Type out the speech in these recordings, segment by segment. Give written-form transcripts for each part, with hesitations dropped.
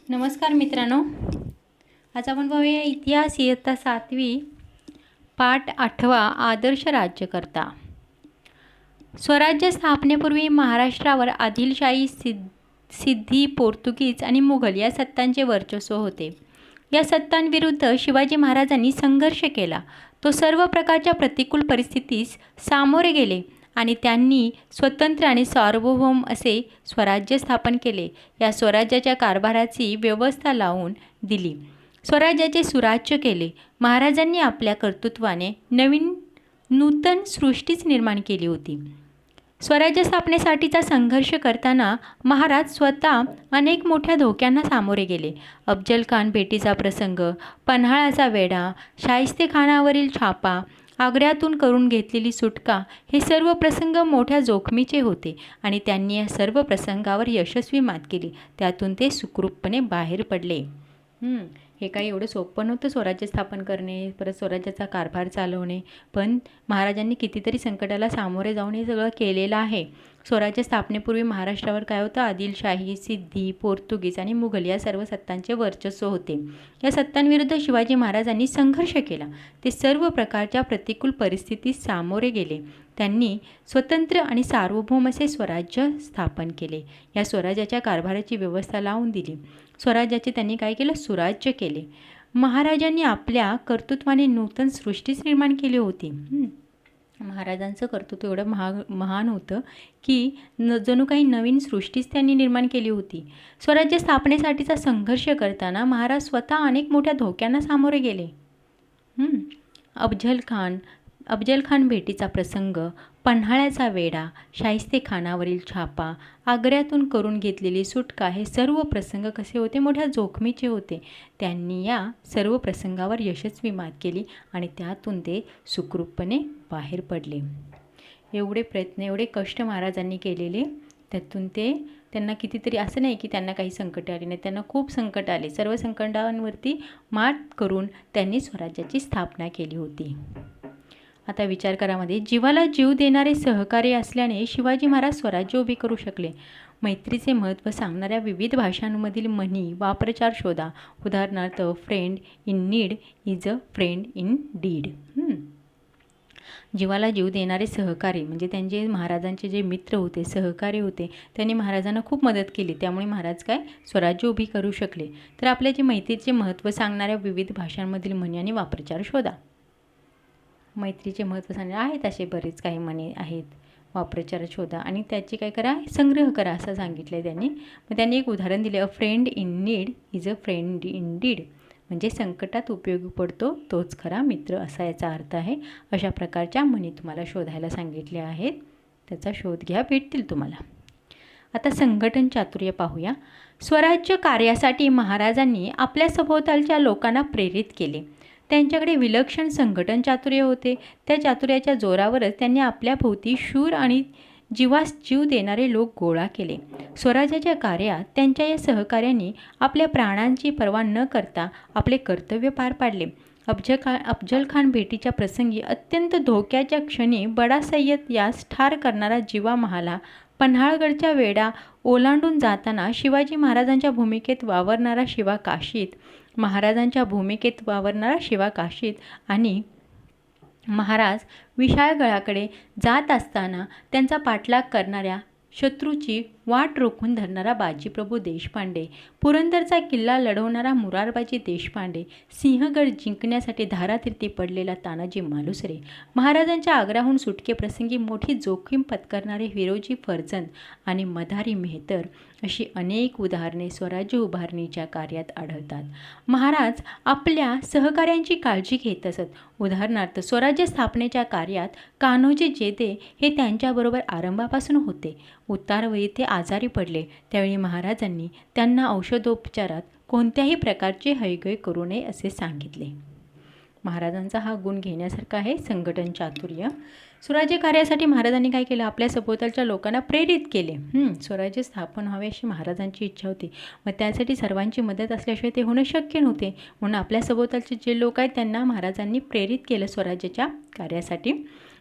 नमस्कार मित्रांनो, आज आपण पाहूया इतिहास इयत्ता 7वी पाठ 8वा आदर्श राज्यकर्ता. स्वराज्य स्थापनेपूर्वी महाराष्ट्रावर आदिलशाही, सिद्धी, पोर्तुगीज आणि मुघल या सत्तांचे वर्चस्व होते. या सत्तांविरुद्ध शिवाजी महाराजांनी संघर्ष केला. तो सर्व प्रकारच्या प्रतिकूल परिस्थितीस सामोरे गेले आणि त्यांनी स्वतंत्र आणि सार्वभौम असे स्वराज्य स्थापन केले. या स्वराज्याच्या कारभाराची व्यवस्था लावून दिली. स्वराज्याचे सुराज्य केले. महाराजांनी आपल्या कर्तृत्वाने नूतन सृष्टीच निर्माण केली होती. स्वराज्य स्थापनेसाठीचा संघर्ष करताना महाराज स्वतः अनेक मोठ्या धोक्यांना सामोरे गेले. अफजलखान भेटीचा प्रसंग, पन्हाळ्याचा वेढा, शाहिस्तेखानावरील छापा, आग्र्यातून करून घेतलेली सुटका हे सर्व प्रसंग मोठ्या जोखमीचे होते आणि त्यांनी या सर्व प्रसंगावर यशस्वी मात केली. त्यातून ते सुखरूपपणे बाहेर पडले. हे काही एवढं सोपं नव्हतं स्वराज्य स्थापन करणे, परत स्वराज्याचा कारभार चालवणे, पण महाराजांनी कितीतरी संकटाला सामोरे जाऊन हे सगळं केलेलं आहे. स्वराज्य स्थापनेपूर्वी महाराष्ट्रावर काय होतं? आदिलशाही, सिद्धी, पोर्तुगीज आणि मुघल या सर्व सत्तांचे वर्चस्व होते. या सत्तांविरुद्ध शिवाजी महाराजांनी संघर्ष केला. ते सर्व प्रकारच्या प्रतिकूल परिस्थितीस सामोरे गेले. त्यांनी स्वतंत्र आणि सार्वभौम असे स्वराज्य स्थापन केले. या स्वराज्याच्या कारभाराची व्यवस्था लावून दिली. स्वराज्याचे त्यांनी काय केलं? सुराज्य केले. महाराजांनी आपल्या कर्तृत्वाने नूतन सृष्टीच निर्माण केली होती. महाराजांचं कर्तृत्व एवढं महान होतं की जणू काही नवीन सृष्टीच त्यांनी निर्माण केली होती. स्वराज्य स्थापनेसाठीचा संघर्ष करताना महाराज स्वतः अनेक मोठ्या धोक्यांना सामोरे गेले. अफजलखान भेटीचा प्रसंग, पन्हाळ्याचा वेढा, शाहिस्तेखानावरील छापा, आग्र्यातून करून घेतलेली सुटका हे सर्व प्रसंग कसे होते? मोठ्या जोखमीचे होते. त्यांनी या सर्व प्रसंगावर यशस्वी मात केली आणि त्यातून ते सुखरूपपणे बाहेर पडले. एवढे प्रयत्न, एवढे कष्ट महाराजांनी केलेले, त्यातून त्यांना कितीतरी, असं नाही की त्यांना काही संकट आली नाही, त्यांना खूप संकट आले. सर्व संकटांवरती मात करून त्यांनी स्वराज्याची स्थापना केली होती. आता विचार करामध्ये, जीवाला जीव देणारे सहकारी असल्याने शिवाजी महाराज स्वराज्य उभे करू शकले. मैत्रीचे महत्त्व सांगणाऱ्या विविध भाषांमधील म्हणी, वाप्रचार शोधा. उदाहरणार्थ, friend in need is a friend in deed. जीवाला जीव देणारे सहकारी म्हणजे त्यांचे, महाराजांचे जे मित्र होते, सहकारी होते, त्यांनी महाराजांना खूप मदत केली. त्यामुळे महाराज काय स्वराज्य उभी करू शकले. तर आपल्या जे मैत्रीचे महत्त्व सांगणाऱ्या विविध भाषांमधील म्हणी आणि वाप्रचार शोधा. मैत्रीचे महत्त्व सांगणारे आहेत असे बरेच काही म्हणी आहेत, वाप्रचार शोधा आणि त्याची काय करा, संग्रह करा असं सांगितलं आहे त्यांनी. मग त्यांनी एक उदाहरण दिले, अ friend in need is a friend in deed. म्हणजे संकटात उपयोगी पडतो तोच खरा मित्र, असा याचा अर्थ आहे. अशा प्रकारच्या म्हणी तुम्हाला शोधायला सांगितल्या आहेत. त्याचा शोध घ्या, भेटतील तुम्हाला. आता संघटन चातुर्य पाहूया. स्वराज्य कार्यासाठी महाराजांनी आपल्या सभोवतालच्या लोकांना प्रेरित केले. त्यांच्याकडे विलक्षण संघटन चातुर्य होते. त्या चातुर्याच्या जोरावरच त्यांनी आपल्या भोवती शूर आणि जीवास जीव देणारे लोक गोळा केले. स्वराज्याच्या कार्यात त्यांच्या या सहकार्यांनी आपल्या प्राणांची पर्वा न करता आपले कर्तव्य पार पाडले. अफजलखान भेटीच्या प्रसंगी अत्यंत धोक्याच्या क्षणी बडा सय्यद यास ठार करणारा जिवा महाला, पन्हाळगडच्या वेढा ओलांडून जाताना शिवाजी महाराजांच्या भूमिकेत वावरणारा शिवा काशीत आणि महाराज विशाळगडाकडे जात असताना त्यांचा पाठलाग करणाऱ्या शत्रूची वाट रोखून धरणारा बाजीप्रभू देशपांडे, पुरंदरचा किल्ला लढवणारा मुरारबाजी देशपांडे, सिंहगड जिंकण्यासाठी धारातीर्थी पडलेला तानाजी मालुसरे, महाराजांच्या आग्र्याहून सुटकेप्रसंगी मोठी जोखीम पत्करणारे हिरोजी फर्जंद आणि मधारी मेहतर अशी अनेक उदाहरणे स्वराज्य उभारणीच्या कार्यात आढळतात. महाराज आपल्या सहकार्यांची काळजी घेत असत. उदाहरणार्थ, स्वराज्य स्थापनेच्या कार्यात कान्होजी जेधे हे त्यांच्याबरोबर आरंभापासून होते. उतारवयी ते आजारी पडले. त्यावेळी महाराजांनी त्यांना औषधोपचारात कोणत्याही प्रकारची हयगय करू नये असे सांगितले. महाराजांचा हा गुण घेण्यासारखा आहे, संघटन चातुर्य. स्वराज्य कार्यासाठी महाराजांनी काय केलं? आपल्या सभोवतालच्या लोकांना प्रेरित केले. स्वराज्य स्थापन व्हावे अशी महाराजांची इच्छा होती. मग त्यासाठी सर्वांची मदत असल्याशिवाय ते होणं शक्य नव्हते. म्हणून आपल्या सभोवतालचे जे लोक आहेत त्यांना महाराजांनी प्रेरित केलं स्वराज्याच्या कार्यासाठी.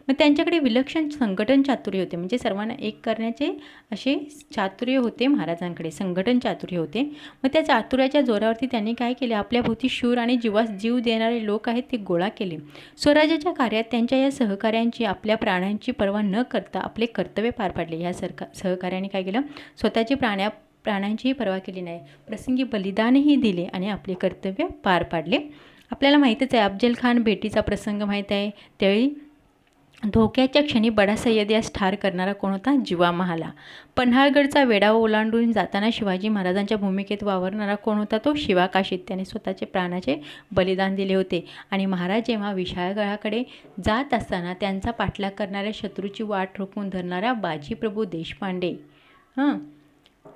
मग त्यांच्याकडे विलक्षण संघटन चातुर्य होते, म्हणजे सर्वांना एक करण्याचे असे चातुर्य होते महाराजांकडे, संघटन चातुर्य होते. मग त्या चातुर्याच्या जोरावरती त्यांनी काय केले, आपल्या भोवती शूर आणि जीवास जीव देणारे लोक आहेत ते गोळा केले. स्वराज्याच्या कार्यात त्यांच्या या सहकाऱ्यांची आपल्या प्राणांची पर्वा न करता आपले कर्तव्य पार पाडले. ह्या सहकार्याने काय केलं, स्वतःची प्राणांचीही पर्वा केली नाही, प्रसंगी बलिदानही दिले आणि आपले कर्तव्य पार पाडले. आपल्याला माहीतच आहे, अफजल खान भेटीचा प्रसंग माहीत आहे. त्यावेळी धोक्याच्या क्षणी बडा सय्यद यास ठार करणारा कोण होता, जिवा महाला. पन्हाळगडचा वेढा ओलांडून जाताना शिवाजी महाराजांच्या भूमिकेत वावरणारा कोण होता, तो शिवा काशीद. त्याने स्वतःचे प्राणाचे बलिदान दिले होते. आणि महाराज जेव्हा विशाळगडाकडे जात असताना त्यांचा पाठलाग करणाऱ्या शत्रूची वाट रोखून धरणारा बाजीप्रभू देशपांडे,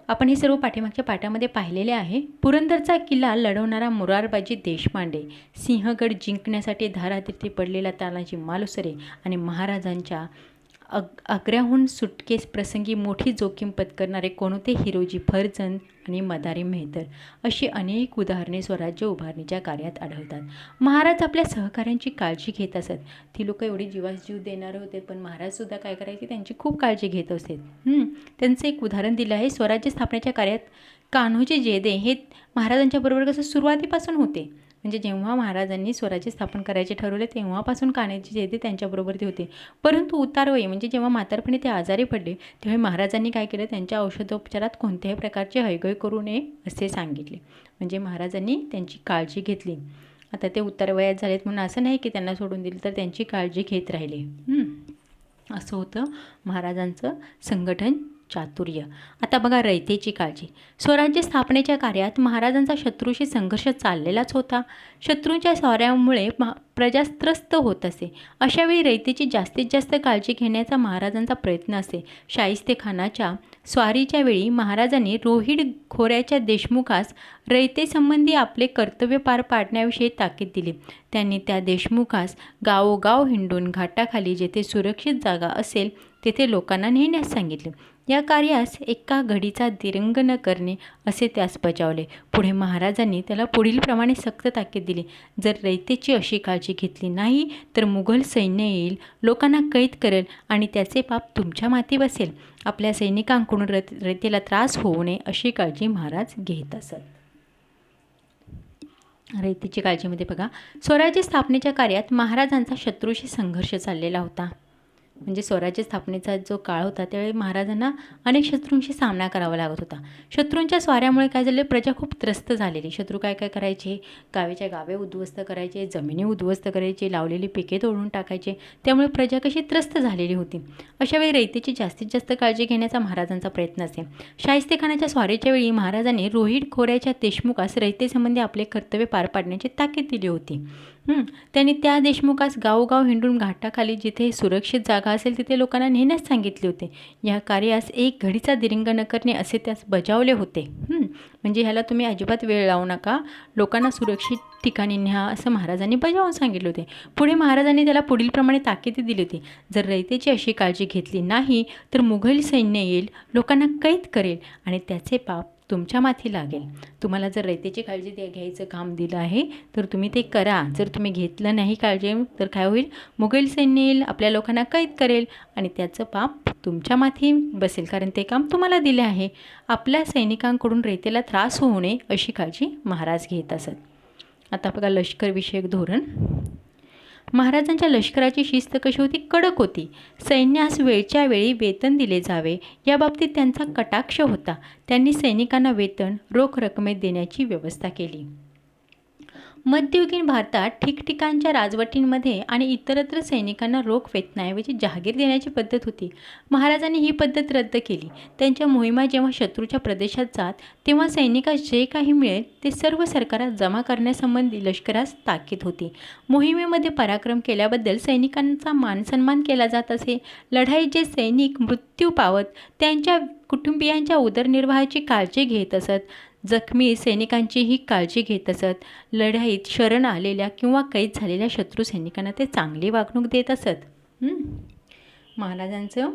आपण हे सर्व पाठीमागच्या पाठामध्ये पाहिलेले आहे. पुरंदरचा किल्ला लढवणारा मोरारबाजी देशपांडे, सिंहगड जिंकण्यासाठी धारातीर्थी पडलेला तानाजी मालुसरे आणि महाराजांच्या आग्र्याहून सुटकेस प्रसंगी मोठी जोखीम पत्करणारे कोणते, हिरोजी फर्जंद आणि मदारी मेहतर. अशी अनेक उदाहरणे स्वराज्य उभारणीच्या कार्यात आढळतात. महाराज आपल्या सहकाऱ्यांची काळजी घेत असत. ती लोक एवढी जीवास जीव देणारे होते, पण महाराजसुद्धा काय करायचे, त्यांची खूप काळजी घेत असते. त्यांचं एक उदाहरण दिलं आहे. स्वराज्य स्थापनेच्या कार्यात कान्होजी जेदे हे महाराजांच्या बरोबर कसं सुरुवातीपासून होते, म्हणजे जेव्हा महाराजांनी स्वराज्य स्थापन करायचे ठरवले तेव्हापासून कान्होजी जेदे त्यांच्याबरोबर ते होते. परंतु उतारवयी म्हणजे जेव्हा म्हातारपणी ते आजारी पडले तेव्हा महाराजांनी काय केलं, त्यांच्या औषधोपचारात कोणत्याही प्रकारची हयगय करू नये असे सांगितले. म्हणजे महाराजांनी त्यांची काळजी घेतली. आता ते उतारवयात झालेत म्हणून असं नाही की त्यांना सोडून दिलं, तर त्यांची काळजी घेत राहिले. असं होतं महाराजांचं संघटन चातुर्य. आता बघा रयतेची काळजी. स्वराज्य स्थापनेच्या कार्यात महाराजांचा शत्रूशी संघर्ष चाललेलाच होता. शत्रूंच्या स्वाऱ्यामुळे प्रजा त्रस्त होत असे. अशावेळी रयतेची जास्तीत जास्त काळजी घेण्याचा महाराजांचा प्रयत्न असे. शाहिस्तेखानाच्या स्वारीच्या वेळी महाराजांनी रोहिड खोऱ्याच्या देशमुखास रयतेसंबंधी आपले कर्तव्य पार पाडण्याविषयी ताकीद दिली. त्यांनी त्या देशमुखास गावोगाव हिंडून घाटाखाली जेथे सुरक्षित जागा असेल तेथे लोकांना नेण्यास सांगितले. या कार्यास एका घडीचा दिरंग न करणे असे त्यास बजावले. पुढे महाराजांनी त्याला पुढीलप्रमाणे सक्त ताकीद दिली. जर रयतेची अशी काळजी घेतली नाही तर मुघल सैन्य येईल, लोकांना कैद करेल आणि त्याचे पाप तुमच्या माथी बसेल. आपल्या सैनिकांकडून रयतेला त्रास होऊ नये अशी काळजी महाराज घेत असत. रयतेची काळजीमध्ये बघा, स्वराज्य स्थापनेच्या कार्यात महाराजांचा शत्रूशी संघर्ष चाललेला होता. म्हणजे स्वराज्य स्थापनेचा जो काळ होता त्यावेळी महाराजांना अनेक शत्रूंशी सामना करावा लागत होता. शत्रूंच्या स्वाऱ्यामुळे काय झाले, प्रजा खूप त्रस्त झालेली. शत्रू काय काय करायचे, गावेच्या गावे उद्ध्वस्त करायचे, जमिनी उद्ध्वस्त करायचे, लावलेली पिके तोडून टाकायचे. त्यामुळे प्रजा कशी त्रस्त झालेली होती. अशावेळी रयतेची जास्तीत जास्त काळजी घेण्याचा महाराजांचा प्रयत्न असे. शाहिस्तेखानाच्या स्वारीच्या वेळी महाराजांनी रोहिड खोऱ्याच्या देशमुखास रयतेसंबंधी आपले कर्तव्य पार पाडण्याची ताकीद दिली होती. त्यांनी त्या देशमुखास गावोगाव हिंडून घाटाखाली जिथे सुरक्षित जागा असेल तिथे लोकांना नेण्यास सांगितले होते. या कार्यास एक घडीचा दिरंग न करणे असे त्यास बजावले होते. म्हणजे ह्याला तुम्ही अजिबात वेळ लावू नका, लोकांना सुरक्षित ठिकाणी न्या असं महाराजांनी बजावून सांगितले होते. पुढे महाराजांनी त्याला पुढीलप्रमाणे ताकीद दिली होती. जर रयतेची अशी काळजी घेतली नाही तर मुघल सैन्य येईल, लोकांना कैद करेल आणि त्याचे पाप तुमच्या माथी लागेल. तुम्हाला जर रयतेची काळजी घ्यायचं काम दिलं आहे तर तुम्ही ते करा. जर तुम्ही घेतलं नाही काळजी तर काय होईल, मुघल सैन्य येईल, आपल्या लोकांना कैद करेल आणि त्याचं पाप तुमच्या माथी बसेल, कारण ते काम तुम्हाला दिले आहे. आपल्या सैनिकांकडून रयतेला त्रास होऊ नये अशी काळजी महाराज घेत असत. आता बघा लष्करविषयक धोरण. महाराजांच्या लष्कराची शिस्त कशी होती, कडक होती. सैन्यास वेळच्या वेळी वेतन दिले जावे याबाबतीत त्यांचा कटाक्ष होता. त्यांनी सैनिकांना वेतन रोख रकमेत देण्याची व्यवस्था केली. मध्ययुगीन भारतात ठिकठिकाणच्या राजवटींमध्ये आणि इतरत्र सैनिकांना रोख वेतनाऐवजी जहागीर देण्याची पद्धत होती. महाराजांनी ही पद्धत रद्द केली. त्यांच्या मोहिमा जेव्हा शत्रूच्या प्रदेशात जात तेव्हा सैनिकास जे काही मिळेल ते सर्व सरकारात जमा करण्यासंबंधी लष्करास ताकीद होती. मोहिमेमध्ये पराक्रम केल्याबद्दल सैनिकांचा मानसन्मान केला जात असे. लढाईत जे सैनिक मृत्यू पावत त्यांच्या कुटुंबियांच्या उदरनिर्वाहाची काळजी घेत असत, जखमी सैनिकांचीही काळजी घेत असत. लढाईत शरण आलेल्या किंवा कैद झालेल्या शत्रू सैनिकांना ते चांगली वागणूक देत असत. महाराजांचं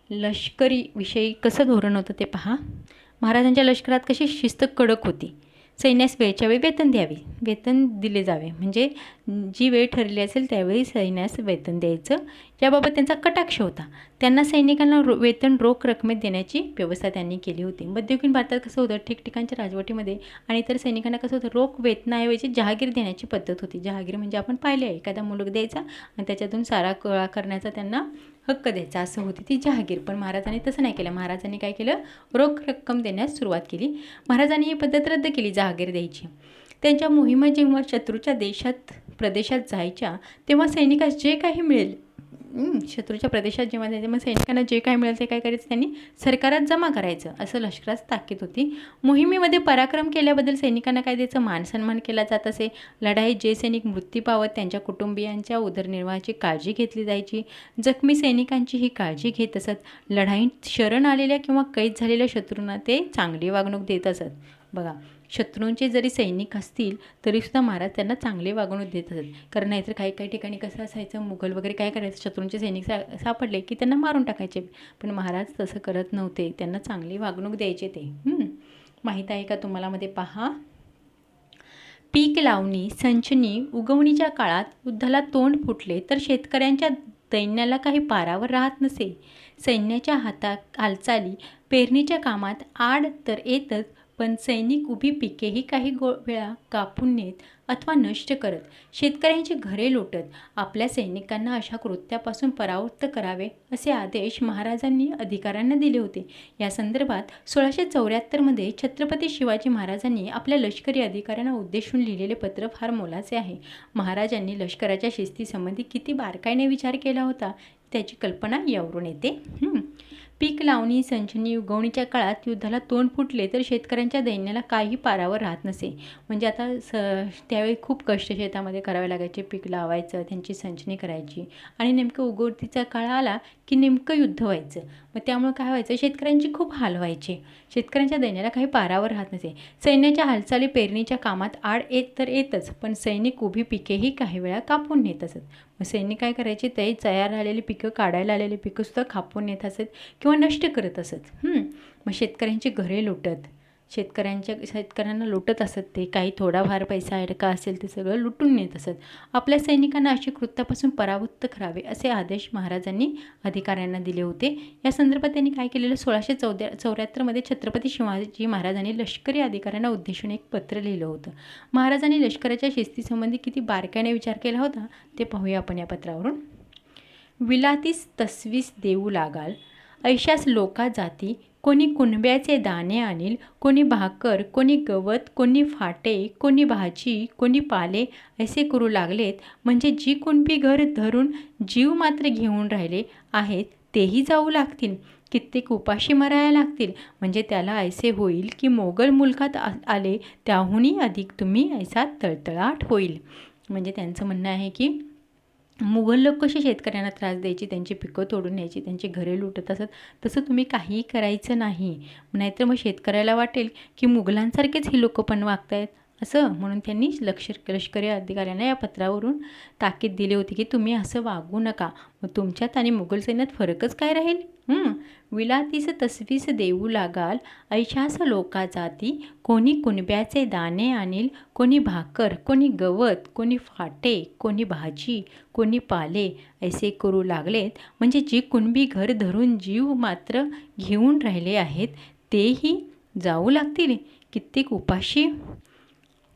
लष्करी विषयी कसं धोरण होतं ते पहा. महाराजांच्या लष्करात कशी शिस्त कडक होती. सैन्यास वेळच्या वेळी वेतन दिले जावे, म्हणजे जी वेळ ठरली असेल त्यावेळी सैन्यास वेतन द्यायचं, याबाबत त्यांचा कटाक्ष होता. त्यांना सैनिकांना वेतन रोख रकमेत देण्याची व्यवस्था त्यांनी केली होती. मध्ययुगीन भारतात कसं होतं, ठिकठिकाणच्या राजवटीमध्ये आणि इतर सैनिकांना कसं होतं, रोख वेतनाऐवजी जहागीर देण्याची पद्धत होती. जहागीर म्हणजे आपण पाहिले आहे, एखादा मुलूक द्यायचा आणि त्याच्यातून सारा गोळा करण्याचा त्यांना हक्क द्यायचा, असं होती ती जहागीर. पण महाराजांनी तसं नाही केलं. महाराजांनी काय केलं, रोख रक्कम देण्यास सुरुवात केली. महाराजांनी ही पद्धत रद्द केली, जहागीर द्यायची. त्यांच्या मोहिमा जेव्हा शत्रूच्या प्रदेशात जायच्या तेव्हा सैनिकास जे काही मिळेल, शत्रूच्या प्रदेशात जेव्हा जायचे मग सैनिकांना जे काही मिळेल ते काय करायचं, त्यांनी सरकारात जमा करायचं, असं लष्करात ताकीद होती. मोहिमेमध्ये पराक्रम केल्याबद्दल सैनिकांना काय द्यायचं, मानसन्मान केला जात असे. लढाईत जे सैनिक मृत्यू पावत त्यांच्या कुटुंबियांच्या उदरनिर्वाहाची काळजी घेतली जायची. जखमी सैनिकांची ही काळजी घेत असत. लढाईत शरण आलेल्या किंवा कैद झालेल्या शत्रूंना ते चांगली वागणूक देत असत. बघा, शत्रूंचे जरी सैनिक असतील तरीसुद्धा महाराज त्यांना चांगली वागणूक देत असत. कारण नाहीतर काही काही ठिकाणी कसं असायचं, मुघल वगैरे काय करायचं, शत्रूंचे सैनिक सापडले की त्यांना मारून टाकायचे. पण महाराज तसं करत नव्हते, त्यांना चांगली वागणूक द्यायचे ते. माहीत आहे का तुम्हाला, मध्ये पहा, पीक लावणी, संचनी, उगवणीच्या काळात युद्धाला तोंड फुटले तर शेतकऱ्यांच्या दैन्याला काही पारावर राहत नसे. सैन्याच्या हालचाली पेरणीच्या कामात आड तर येतच, पण सैनिक उभी पिकेही काही वेळा कापून नेत अथवा नष्ट करत, शेतकऱ्यांची घरे लुटत आपल्या सैनिकांना अशा कृत्यापासून परावृत्त करावे असे आदेश महाराजांनी अधिकाऱ्यांना दिले होते. या संदर्भात 1674 छत्रपती शिवाजी महाराजांनी आपल्या लष्करी अधिकाऱ्यांना उद्देशून लिहिलेले पत्र फार मोलाचे आहे. महाराजांनी लष्कराच्या शिस्तीसंबंधी किती बारकाईने विचार केला होता त्याची कल्पना यावरून येते. पीक लावणी, संचनी, उगवणीच्या काळात युद्धाला तोंड फुटले तर शेतकऱ्यांच्या दैन्याला काही पारावर राहत नसे. म्हणजे आता त्यावेळी खूप कष्ट शेतामध्ये करावे लागायचे. पीक लावायचं, त्यांची संचनी करायची आणि नेमकं उगवतीचा काळ आला की नेमकं युद्ध व्हायचं. मग त्यामुळे काय व्हायचं, शेतकऱ्यांची खूप हाल व्हायचे. शेतकऱ्यांच्या दैन्याला काही पारावर राहत नसे. सैन्याच्या हालचाली पेरणीच्या कामात आड येत तर येतच, पण सैनिक उभी पिकेही काही वेळा कापून नेत असत. मग सैनिक काय करायचे, ते तयार झालेली पिकं, काढायला आलेली पिकंसुद्धा कापून नेत असत किंवा नष्ट करत असत. मग शेतकऱ्यांची घरे लुटत, शेतकऱ्यांना लुटत असत. ते काही थोडाफार पैसा अडका असेल ते सगळं लुटून नेत असत. आपल्या सैनिकांना अशी कृत्यापासून परावृत्त करावे असे आदेश महाराजांनी अधिकाऱ्यांना दिले होते. या संदर्भात त्यांनी काय केलेलं, 1674 छत्रपती शिवाजी महाराजांनी लष्करी अधिकाऱ्यांना उद्देशून एक पत्र लिहिलं होतं. महाराजांनी लष्कराच्या शिस्तीसंबंधी किती बारकाईने विचार केला होता ते पाहूया आपण या पत्रावरून. विलातीस तसवीस देऊ लागाल, ऐशास लोका जाती, कोणी कुणब्याचे दाणे आणील, कोणी भाकर, कोणी गवत, कोणी फाटे, कोणी भाजी, कोणी पाले असे करू लागलेत. म्हणजे जी कुणबी घर धरून जीव मात्र घेऊन राहिले आहेत तेही जाऊ लागतील. कित्येक उपाशी मरायला लागतील. म्हणजे त्याला ऐसे होईल की मोगल मुलखात आले त्याहूनही अधिक तुम्ही ऐसा तळतळाट होईल. म्हणजे त्यांचं म्हणणं आहे की मुघल लोक कसे शेतकऱ्यांना त्रास द्यायची, त्यांची पिकं तोडून न्यायची, त्यांची घरे लुटत असत, तसं तुम्ही काहीही करायचं नाही. नाहीतर मग शेतकऱ्याला वाटेल की मुघलांसारखेच ही लोक पण वागत आहेत असं. म्हणून त्यांनी लष्करी अधिकाऱ्यांना या पत्रावरून ताकीद दिली होती की तुम्ही असं वागू नका. मग तुमच्यात आणि मुघल सैन्यात फरकच काय राहील. विलातीस तसवीस देऊ लागाल, ऐशास लोका जाती, कोणी कुणब्याचे दाणे आणील, कोणी भाकर, कोणी गवत, कोणी फाटे, कोणी भाजी, कोणी पाले ऐसे करू लागलेत. म्हणजे जी कुणबी घर धरून जीव मात्र घेऊन राहिले आहेत तेही जाऊ लागतील.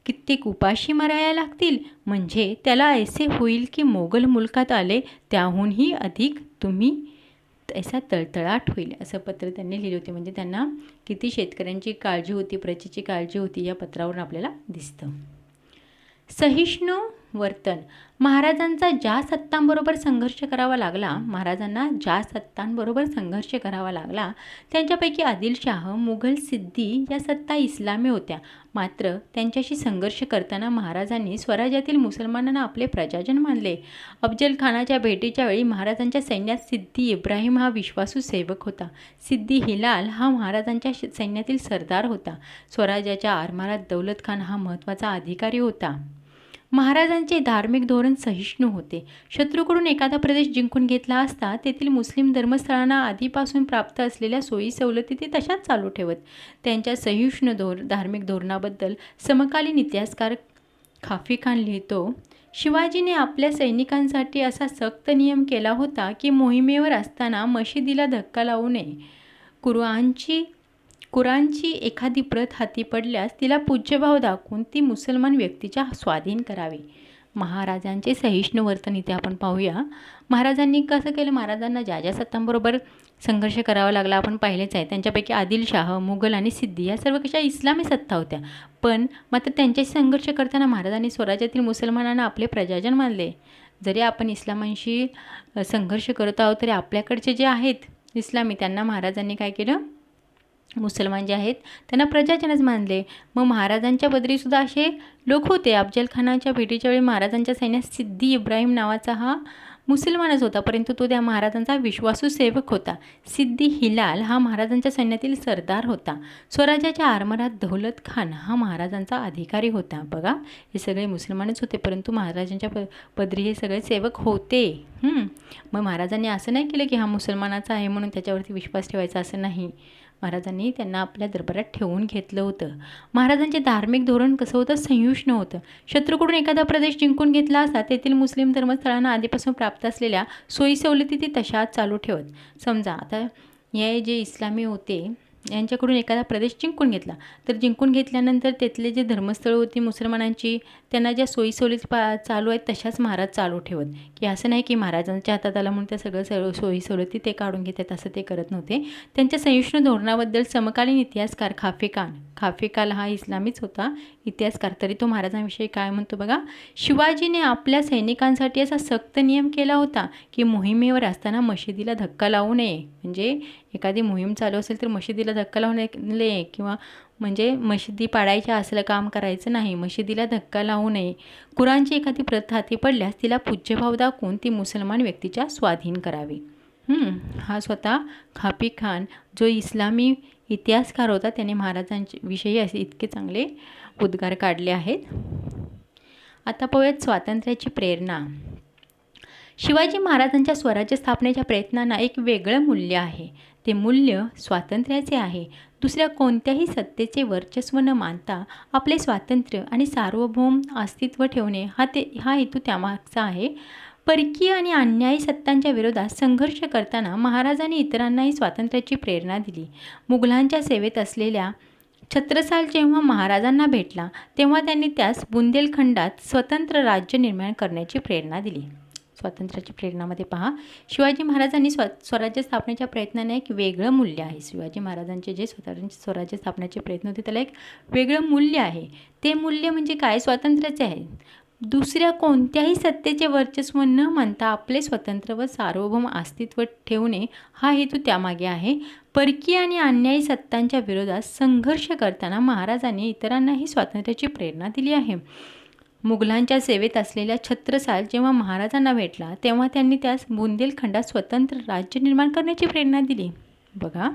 कित्येक उपाशी मरायला लागतील. म्हणजे त्याला ऐसे होईल की मोगल मुलखात आले त्याहूनही अधिक तुम्ही ऐसा तळतळाट होईल, असं पत्र त्यांनी लिहिले होते. म्हणजे त्यांना किती शेतकऱ्यांची काळजी होती, प्रजेची काळजी होती या पत्रावरून आपल्याला दिसतं. सहिष्णू वर्तन. महाराजांना ज्या सत्तांबरोबर संघर्ष करावा लागला त्यांच्यापैकी आदिलशाह, मुघल, सिद्दी या सत्ता इस्लामी होत्या. मात्र त्यांच्याशी संघर्ष करताना महाराजांनी स्वराज्यातील मुसलमानांना आपले प्रजाजन मानले. अफजल खानाच्या भेटीच्या वेळी महाराजांच्या सैन्यात सिद्दी इब्राहिम हा विश्वासू सेवक होता. सिद्दी हिलाल हा महाराजांच्या सैन्यातील सरदार होता. स्वराज्याच्या आरमारात दौलत खान हा महत्त्वाचा अधिकारी होता. महाराजांचे धार्मिक धोरण सहिष्णू होते. शत्रूकडून एखादा प्रदेश जिंकून घेतला असता तेथील मुस्लिम धर्मस्थळांना आधीपासून प्राप्त असलेल्या सोयी सवलती ते तशाच चालू ठेवत. त्यांच्या सहिष्णू धार्मिक धोरणाबद्दल समकालीन इतिहासकार खाफी खान लिहितो, शिवाजीने आपल्या सैनिकांसाठी असा सक्त नियम केला होता की मोहिमेवर असताना मशिदीला धक्का लावू नये. कुराणची एखादी प्रत हाती पडल्यास तिला पूज्यभाव दाखवून ती मुसलमान व्यक्तीच्या स्वाधीन करावी. महाराजांचे सहिष्णू वर्तन इथे आपण पाहूया. महाराजांनी कसं केलं? महाराजांना ज्या ज्या सत्तांबरोबर संघर्ष करावा लागला आपण पाहिलेच आहे. त्यांच्यापैकी आदिलशाह, मुघल आणि सिद्धी या सर्व कशा इस्लामी सत्ता होत्या. पण मात्र त्यांच्याशी संघर्ष करताना महाराजांनी स्वराज्यातील मुसलमानांना आपले प्रजाजन मानले. जरी आपण इस्लामांशी संघर्ष करत आहोत तरी आपल्याकडचे जे आहेत इस्लामी त्यांना महाराजांनी काय केलं? मुसलमान जे आहेत त्यांना प्रजाजनच मानले. मग महाराजांच्या बदरीसुद्धा असे लोक होते. अफजल खानाच्या भेटीच्या वेळी महाराजांच्या सैन्यात सिद्दी इब्राहिम नावाचा हा मुसलमानच होता, परंतु तो त्या महाराजांचा विश्वासू सेवक होता. सिद्दी हिलाल हा महाराजांच्या सैन्यातील सरदार होता. स्वराज्याच्या आरमारात दौलत खान हा महाराजांचा अधिकारी होता. बघा, हे सगळे मुसलमानच होते, परंतु महाराजांच्या पदरी हे सगळे सेवक होते. मग महाराजांनी असं नाही केलं की हा मुसलमानाचा आहे म्हणून त्याच्यावरती विश्वास ठेवायचा, असं नाही. महाराजांनी त्यांना आपल्या दरबारात ठेवून घेतलं होतं. महाराजांचे धार्मिक धोरण कसं होतं? संयुष्ण होतं. शत्रूकडून एखादा प्रदेश जिंकून घेतला असता तेथील मुस्लिम धर्मस्थळांना आधीपासून प्राप्त असलेल्या सोयीसवलती ते तशाच चालू ठेवत. समजा आता हे जे इस्लामी होते यांच्याकडून एखादा प्रदेश जिंकून घेतला, तर जिंकून घेतल्यानंतर तिथले जे धर्मस्थळं होती मुसलमानांची त्यांना ज्या सोयीसवलती चालू आहेत तशाच महाराज चालू ठेवत. की असं नाही की महाराजांच्या हातात आलं म्हणून त्या सगळं सोयीसवलती ते काढून घेतात, असं ते करत नव्हते. त्यांच्या संयुष्ण धोरणाबद्दल समकालीन इतिहासकार खाफी खान हा इस्लामीच होता इतिहासकार. तरी तो महाराजांविषयी काय म्हणतो बघा, शिवाजीने आपल्या सैनिकांसाठी असा सक्त नियम केला होता की मोहिमेवर असताना मशिदीला धक्का लावू नये. म्हणजे एखादी मोहीम चालू असेल तर मशिदीला धक्का लावू नये किंवा म्हणजे मशिदी पाडायच्या असलं काम करायचं नाही. मशिदीला धक्का लावू नये. कुराणची एखादी प्रत हाती पडल्यास तिला पूज्यभाव दाखवून ती मुसलमान व्यक्तीच्या स्वाधीन करावी. हा स्वतः खाफी खान जो इस्लामी इतिहासकार होता त्याने महाराजांविषयी असे इतके चांगले उद्गार काढले आहेत. आता पाहूयात स्वातंत्र्याची प्रेरणा. शिवाजी महाराजांच्या स्वराज्य स्थापनेच्या प्रयत्नांना एक वेगळं मूल्य आहे. ते मूल्य स्वातंत्र्याचे आहे. दुसऱ्या कोणत्याही सत्तेचे वर्चस्व न मानता आपले स्वातंत्र्य आणि सार्वभौम अस्तित्व ठेवणे हा हेतू त्यामागचा आहे. परकीय आणि अन्यायी सत्तांच्या विरोधात संघर्ष करताना महाराजांनी इतरांनाही स्वातंत्र्याची प्रेरणा दिली. मुघलांच्या सेवेत असलेल्या छत्रसाल जेव्हा महाराजांना भेटला तेव्हा त्यांनी त्यास बुंदेलखंडात स्वतंत्र राज्य निर्माण करण्याची प्रेरणा दिली. स्वातंत्र्याची प्रेरणामध्ये पहा, शिवाजी महाराजांनी स्वराज्य स्थापनेच्या प्रयत्नांना एक वेगळं मूल्य आहे. शिवाजी महाराजांचे जे स्वराज्य स्थापनेचे प्रयत्न होते त्याला एक वेगळं मूल्य आहे. ते मूल्य म्हणजे काय? स्वातंत्र्याचे आहे. दुसऱ्या कोणत्याही सत्तेचे वर्चस्व न मानता आपले स्वतंत्र व सार्वभौम अस्तित्व ठेवणे हा हेतू त्यामागे आहे. परकीय आणि अन्यायी सत्तांच्या विरोधात संघर्ष करताना महाराजांनी इतरांनाही स्वातंत्र्याची प्रेरणा दिली आहे. मुघलांच्या सेवेत असलेल्या छत्रसाल जेव्हा महाराजांना भेटला तेव्हा त्यांनी त्यास बुंदेलखंडात स्वतंत्र राज्य निर्माण करण्याची प्रेरणा दिली. बघा,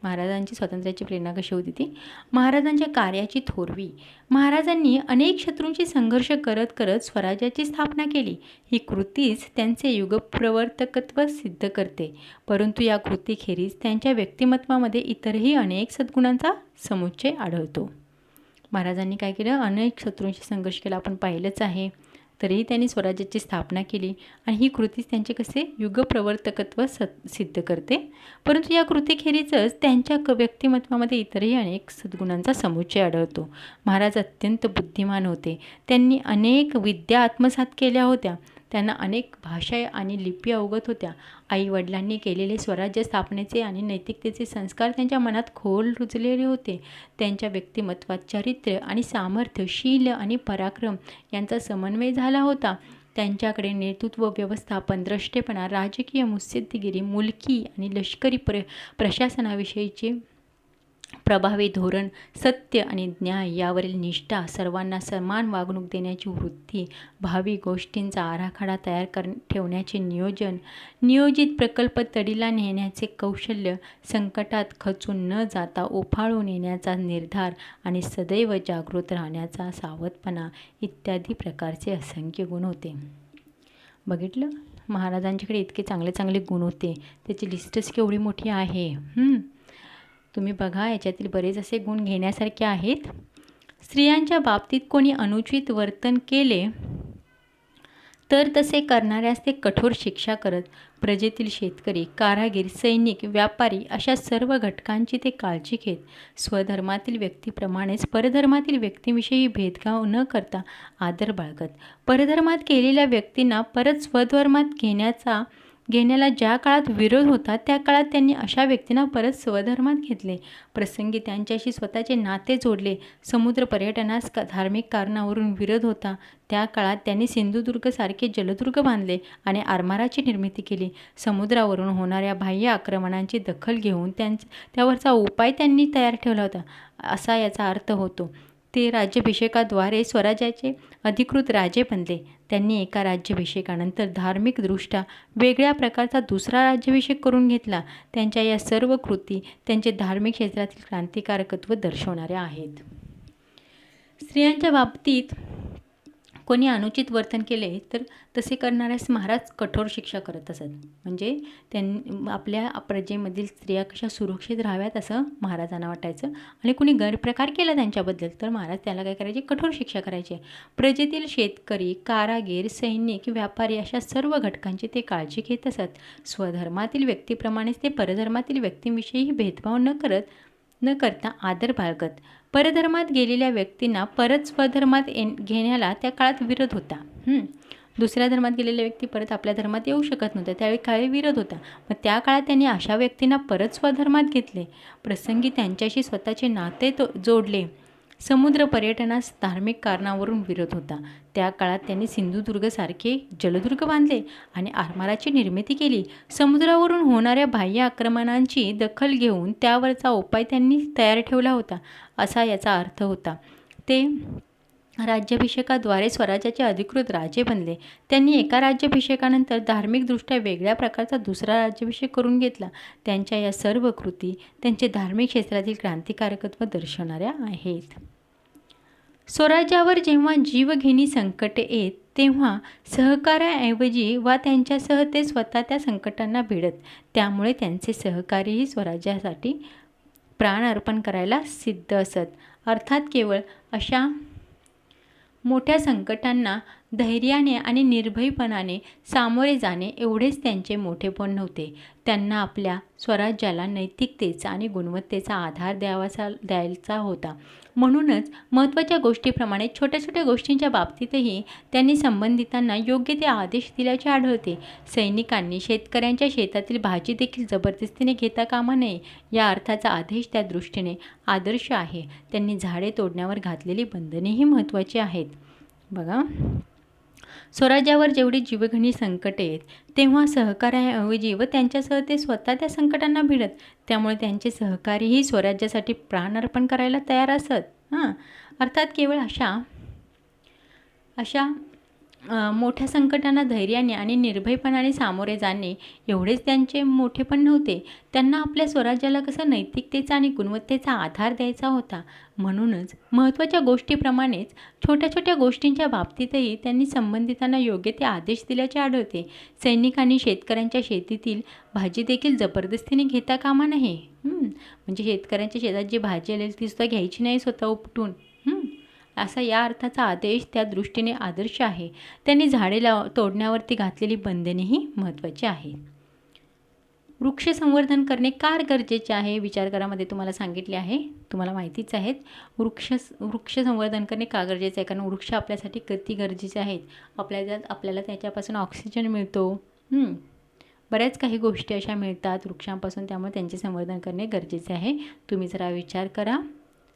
महाराजांची स्वातंत्र्याची प्रेरणा कशी होती ती. महाराजांच्या कार्याची थोरवी. महाराजांनी अनेक शत्रूंशी संघर्ष करत करत स्वराज्याची स्थापना केली. ही कृतीच त्यांचे युगप्रवर्तकत्व सिद्ध करते. परंतु या कृतीखेरीज त्यांच्या व्यक्तिमत्वामध्ये इतरही अनेक सद्गुणांचा समुच्चय आढळतो. महाराजांनी काय केलं? अनेक शत्रूंशी संघर्ष केला, आपण पाहिलंच आहे. तरीही त्यांनी स्वराज्याची स्थापना केली आणि ही कृतीच त्यांचे कसे युगप्रवर्तकत्व सिद्ध करते. परंतु या कृतीखेरीजच त्यांच्या व्यक्तिमत्वामध्ये इतरही अनेक सद्गुणांचा समुच्चय आढळतो. महाराज अत्यंत बुद्धिमान होते. त्यांनी अनेक विद्या आत्मसात केल्या होत्या. त्यांना अनेक भाषा आणि लिपी अवगत होत्या. आईवडिलांनी केलेले स्वराज्य स्थापनेचे आणि नैतिकतेचे संस्कार त्यांच्या मनात खोल रुजलेले होते. त्यांच्या व्यक्तिमत्वात चरित्र आणि सामर्थ्य, शील आणि पराक्रम यांचा समन्वय झाला होता. त्यांच्याकडे नेतृत्व, व्यवस्थापन, द्रष्टेपणा, राजकीय मुत्सद्देगिरी, मुलकी आणि लष्करी प्रशासनाविषयीचे प्रभावी धोरण, सत्य आणि न्याय यावरील निष्ठा, सर्वांना समान वागणूक देण्याची वृत्ती, भावी गोष्टींचा आराखडा तयार ठेवण्याचे नियोजन, नियोजित प्रकल्प तडीला नेण्याचे कौशल्य, संकटात खचून न जाता उफाळून येण्याचा निर्धार आणि सदैव जागृत राहण्याचा सावधपणा इत्यादी प्रकारचे असंख्य गुण होते. बघितलं, महाराजांच्याकडे इतके चांगले चांगले गुण होते. त्याची लिस्टच केवढी मोठी आहे. तुम्ही बघा, याच्यातील बरेच असे गुण घेण्यासारखे आहेत. स्त्रियांच्या बाबतीत कोणी अनुचित वर्तन केले तर तसे करणाऱ्यास ते कठोर शिक्षा करत. प्रजेतील शेतकरी, कारागीर, सैनिक, व्यापारी अशा सर्व घटकांची ते काळजी घेत. स्वधर्मातील व्यक्तीप्रमाणेच परधर्मातील व्यक्तीविषयी भेदभाव न करता आदर बाळगत. परधर्मात केलेल्या व्यक्तींना परत स्वधर्मात घेण्याला ज्या काळात विरोध होता त्या काळात त्यांनी अशा व्यक्तींना परत स्वधर्मात घेतले. प्रसंगी त्यांच्याशी स्वतःचे नाते जोडले. समुद्र पर्यटनास धार्मिक कारणावरून विरोध होता त्या काळात त्यांनी सिंधुदुर्गसारखे जलदुर्ग बांधले आणि आरमाराची निर्मिती केली. समुद्रावरून होणाऱ्या बाह्य आक्रमणांची दखल घेऊन त्यावरचा उपाय त्यांनी तयार ठेवला होता, असा याचा अर्थ होतो. ते राज्याभिषेकाद्वारे स्वराज्याचे अधिकृत राजे बनले. त्यांनी एका राज्याभिषेकानंतर धार्मिकदृष्ट्या वेगळ्या प्रकारचा दुसरा राज्याभिषेक करून घेतला. त्यांच्या या सर्व कृती त्यांचे धार्मिक क्षेत्रातील क्रांतिकारकत्व दर्शवणाऱ्या आहेत. स्त्रियांच्या बाबतीत कोणी अनुचित वर्तन केले तर तसे करणाऱ्यास महाराज कठोर शिक्षा करत असत. म्हणजे त्यांनी आपल्या प्रजेमधील स्त्रिया कशा सुरक्षित राहाव्यात असं महाराजांना वाटायचं आणि कोणी गैरप्रकार केला त्यांच्याबद्दल तर महाराज त्याला काय करायचे, कठोर शिक्षा करायचे. प्रजेतील शेतकरी, कारागीर, सैनिक, व्यापारी अशा सर्व घटकांची ते काळजी घेत असत. स्वधर्मातील व्यक्तीप्रमाणेच ते परधर्मातील व्यक्तींविषयीही भेदभाव न करता आदर बाळगत. परधर्मात गेलेल्या व्यक्तींना परत स्वधर्मात घेण्याला त्या काळात विरोध होता. दुसऱ्या धर्मात गेलेल्या व्यक्ती परत आपल्या धर्मात येऊ शकत नव्हत्या, त्यावेळी काळी विरोध होता. मग त्या काळात त्यांनी अशा व्यक्तींना परत स्वधर्मात घेतले. प्रसंगी त्यांच्याशी स्वतःचे नाते जोडले. समुद्र पर्यटनास धार्मिक कारणावरून विरोध होता त्या काळात त्यांनी सिंधुदुर्गसारखे जलदुर्ग बांधले आणि आरमाराची निर्मिती केली. समुद्रावरून होणाऱ्या बाह्य आक्रमणांची दखल घेऊन त्यावरचा उपाय त्यांनी तयार ठेवला होता, असा याचा अर्थ होता. ते राज्याभिषेकाद्वारे स्वराज्याचे अधिकृत राजे बनले. त्यांनी एका राज्याभिषेकानंतर धार्मिकदृष्ट्या वेगळ्या प्रकारचा दुसरा राज्याभिषेक करून घेतला. त्यांच्या या सर्व कृती त्यांचे धार्मिक क्षेत्रातील क्रांतिकारकत्व दर्शवणाऱ्या आहेत. स्वराज्यावर जेव्हा जीवघेणी संकटे येत तेव्हा सहकार्याऐवजी वा त्यांच्यासह ते स्वतः त्या संकटांना भिडत. त्यामुळे त्यांचे सहकारीही स्वराज्यासाठी प्राण अर्पण करायला सिद्ध असत. अर्थात केवळ अशा मोठ्या संकटांना धैर्याने आणि निर्भयपणाने सामोरे जाणे एवढेच त्यांचे मोठेपण नव्हते. त्यांना आपल्या स्वराज्याला नैतिकतेचा आणि गुणवत्तेचा आधार द्यायचा होता. म्हणूनच महत्त्वाच्या गोष्टीप्रमाणे छोट्या छोट्या गोष्टींच्या बाबतीतही त्यांनी संबंधितांना योग्य ते आदेश दिल्याचे आढळते. सैनिकांनी शेतकऱ्यांच्या शेतातील भाजी देखील जबरदस्तीने घेता कामा नये, या अर्थाचा आदेश त्या दृष्टीने आदर्श आहे. त्यांनी झाडे तोडण्यावर घातलेली बंधनेही महत्त्वाची आहेत. बघा, स्वराज्यावर जेवढी जीवघेणी संकटे येत तेव्हा सहकार्याऐवजी व त्यांच्यासह ते स्वतः त्या संकटांना भिडत. त्यामुळे त्यांचे सहकारीही स्वराज्यासाठी प्राण अर्पण करायला तयार असत. अर्थात केवळ अशा मोठ्या संकटांना धैर्याने आणि निर्भयपणाने सामोरे जाणे एवढेच त्यांचे मोठेपण नव्हते. त्यांना आपल्या स्वराज्याला कसं नैतिकतेचा आणि गुणवत्तेचा आधार द्यायचा होता. म्हणूनच महत्त्वाच्या गोष्टीप्रमाणेच छोट्या छोट्या गोष्टींच्या बाबतीतही त्यांनी संबंधितांना योग्य ते आदेश दिल्याचे आढळते. सैनिकांनी शेतकऱ्यांच्या शेतीतील भाजी देखील जबरदस्तीने घेता कामा नये. म्हणजे शेतकऱ्यांच्या शेतात जी भाजी आलेली ती सुद्धा घ्यायची नाही स्वतः उपटून, असा या अर्थाचा आदेश त्या दृष्टीने आदर्श आहे. त्यांनी झाडे तोडण्यावरती घातलेली बंधनेही महत्त्वाची आहे. वृक्ष संवर्धन करणे का गरजेचे आहे विचारकारामध्ये तुम्हाला सांगितले आहे, तुम्हाला माहितीच आहेत. वृक्ष संवर्धन करणे का गरजेचे आहे, कारण वृक्ष आपल्यासाठी किती गरजेचे आहेत. आपल्याला त्याच्यापासून ऑक्सिजन मिळतो, बऱ्याच काही गोष्टी अशा मिळतात वृक्षांपासून, त्यामुळे त्यांचे संवर्धन करणे गरजेचे आहे. तुम्ही जरा विचार करा,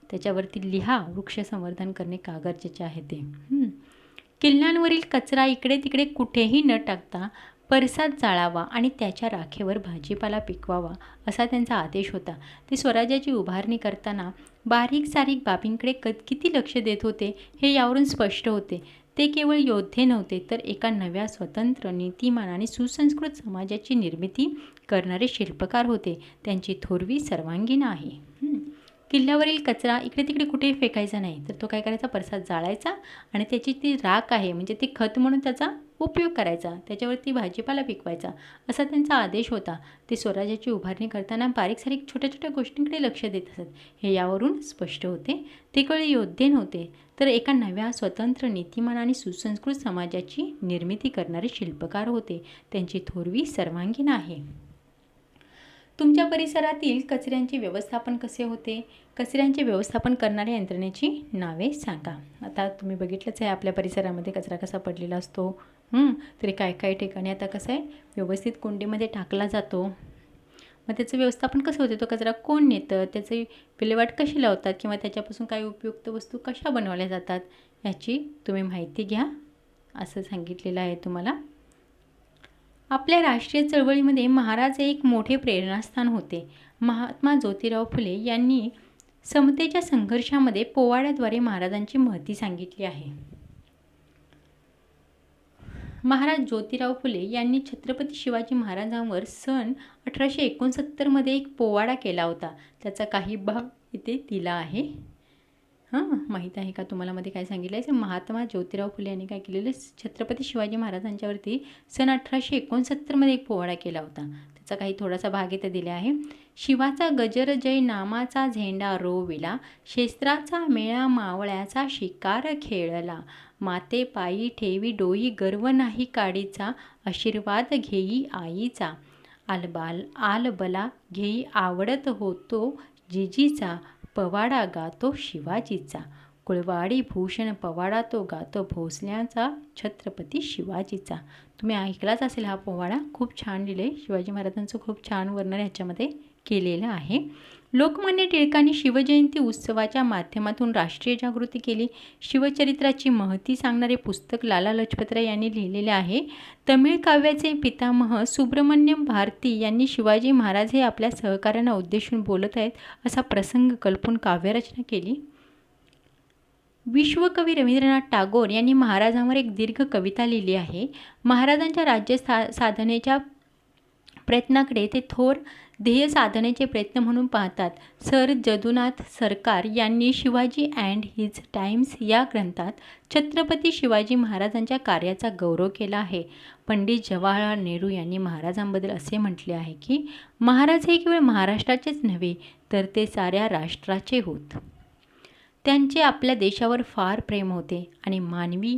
त्याच्यावरती लिहा वृक्ष संवर्धन करणे का गरजेचे आहे ते. किल्ल्यांवरील कचरा इकडे तिकडे कुठेही न टाकता परसात जाळावा आणि त्याच्या राखेवर भाजीपाला पिकवावा, असा त्यांचा आदेश होता. ते स्वराज्याची उभारणी करताना बारीक सारीक बाबींकडे किती लक्ष देत होते हे यावरून स्पष्ट होते. ते केवळ योद्धे नव्हते तर एका नव्या स्वतंत्र, नीतिमान आणि सुसंस्कृत समाजाची निर्मिती करणारे शिल्पकार होते. त्यांची थोरवी सर्वांगीण आहे. किल्ल्यावरील कचरा इकडे तिकडे कुठेही फेकायचा नाही, तर तो काय करायचा, परसात जाळायचा आणि त्याची ती राख आहे म्हणजे ती खत म्हणून त्याचा उपयोग करायचा, त्याच्यावरती भाजीपाला पिकवायचा असा त्यांचा आदेश होता. ते स्वराज्याची उभारणी करताना बारीक सारीक छोट्या छोट्या गोष्टींकडे लक्ष देत असत. हे यावरून स्पष्ट होते. ते केवळ योद्धे नव्हते, तर एका नव्या स्वतंत्र, नीतिमान आणि सुसंस्कृत समाजाची निर्मिती करणारे शिल्पकार होते. त्यांची थोरवी सर्वांगीण आहे. तुमच्या परिसरातील कचऱ्यांचे व्यवस्थापन कसे होते? कचऱ्यांचे व्यवस्थापन करणाऱ्या यंत्रणेची नावे सांगा. आता तुम्ही बघितलंच आहे आपल्या परिसरामध्ये कचरा कसा पडलेला असतो. तरी काही ठिकाणी आता कसं आहे, व्यवस्थित कुंडीमध्ये टाकला जातो. मग त्याचं व्यवस्थापन कसं होते? तो कचरा कोण नेतं, त्याची विल्हेवाट कशी लावतात, किंवा त्याच्यापासून काही उपयुक्त वस्तू कशा बनवल्या जातात, याची तुम्ही माहिती घ्या असं सांगितलेलं आहे तुम्हाला. आपल्या राष्ट्रीय चळवळीमध्ये महाराज हे एक मोठे प्रेरणास्थान होते. महात्मा ज्योतिराव फुले यांनी समतेच्या संघर्षामध्ये पोवाड्याद्वारे महाराजांची महती सांगितली आहे. महाराज ज्योतिराव फुले यांनी छत्रपती शिवाजी महाराजांवर सन 1869 एक पोवाडा केला होता. त्याचा काही भाग इथे दिला आहे. माहीत आहे का तुम्हाला मध्ये काय सांगितलं आहे? महात्मा ज्योतिराव फुले यांनी काय केलेलं, छत्रपती शिवाजी महाराजांच्यावरती सन 1869 एक पोवाडा केला होता. त्याचा काही थोडासा भाग इथे दिला आहे. शिवाचा गजर जय नामाचा झेंडा रोविला, शस्त्राचा मेळा मावळ्याचा शिकार खेळला, माते पायी ठेवी डोई गर्व नाही काडीचा, आशीर्वाद घेई आईचा, आलबला घेई आवडत होतो जिजीचा, पवाडा गातो शिवाजीचा, कुळवाडी भूषण पवाडा तो गातो भोसल्याचा छत्रपती शिवाजीचा. तुम्ही ऐकलाच असेल हा पोवाडा. खूप छान लिहिले. शिवाजी महाराजांचं खूप छान वर्णन ह्याच्यामध्ये केलेलं आहे. लोकमान्य टिळकांनी शिवजयंती उत्सवाच्या माध्यमातून राष्ट्रीय जागृती केली. शिवचरित्राची महती सांगणारे पुस्तक लाला लजपतराय यांनी लिहिलेले आहे. तमिळ काव्याचे पितामह सुब्रमण्यम भारती यांनी शिवाजी महाराज हे आपल्या सहकाऱ्यांना उद्देशून बोलत आहेत असा प्रसंग कल्पून काव्यरचना केली. विश्वकवी रवींद्रनाथ टागोर यांनी महाराजांवर एक दीर्घ कविता लिहिली आहे. महाराजांच्या राज्य साधनेच्या प्रयत्नाकडे ते थोर ध्येय साधनेचे प्रयत्न म्हणून पाहतात. सर जदुनाथ सरकार यांनी शिवाजी अँड हिज टाइम्स या ग्रंथात छत्रपती शिवाजी महाराजांच्या कार्याचा गौरव केला आहे. पंडित जवाहरलाल नेहरू यांनी महाराजांबद्दल असे म्हटले आहे की महाराज हे केवळ महाराष्ट्राचेच नव्हे, तर ते साऱ्या राष्ट्राचे होत. त्यांचे आपल्या देशावर फार प्रेम होते आणि मानवी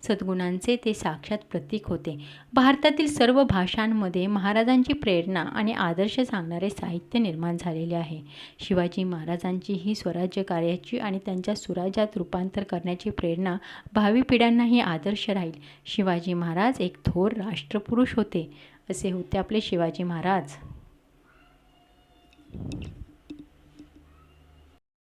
सद्गुणांचे ते साक्षात प्रतीक होते. भारतातील सर्व भाषांमध्ये महाराजांची प्रेरणा आणि आदर्श सांगणारे साहित्य निर्माण झालेले आहे. शिवाजी महाराजांची ही स्वराज्य कार्याची आणि त्यांच्या सुराज्यात रूपांतर करण्याची प्रेरणा भावी पिढ्यांनाही आदर्श राहील. शिवाजी महाराज एक थोर राष्ट्रपुरुष होते. असे होते आपले शिवाजी महाराज.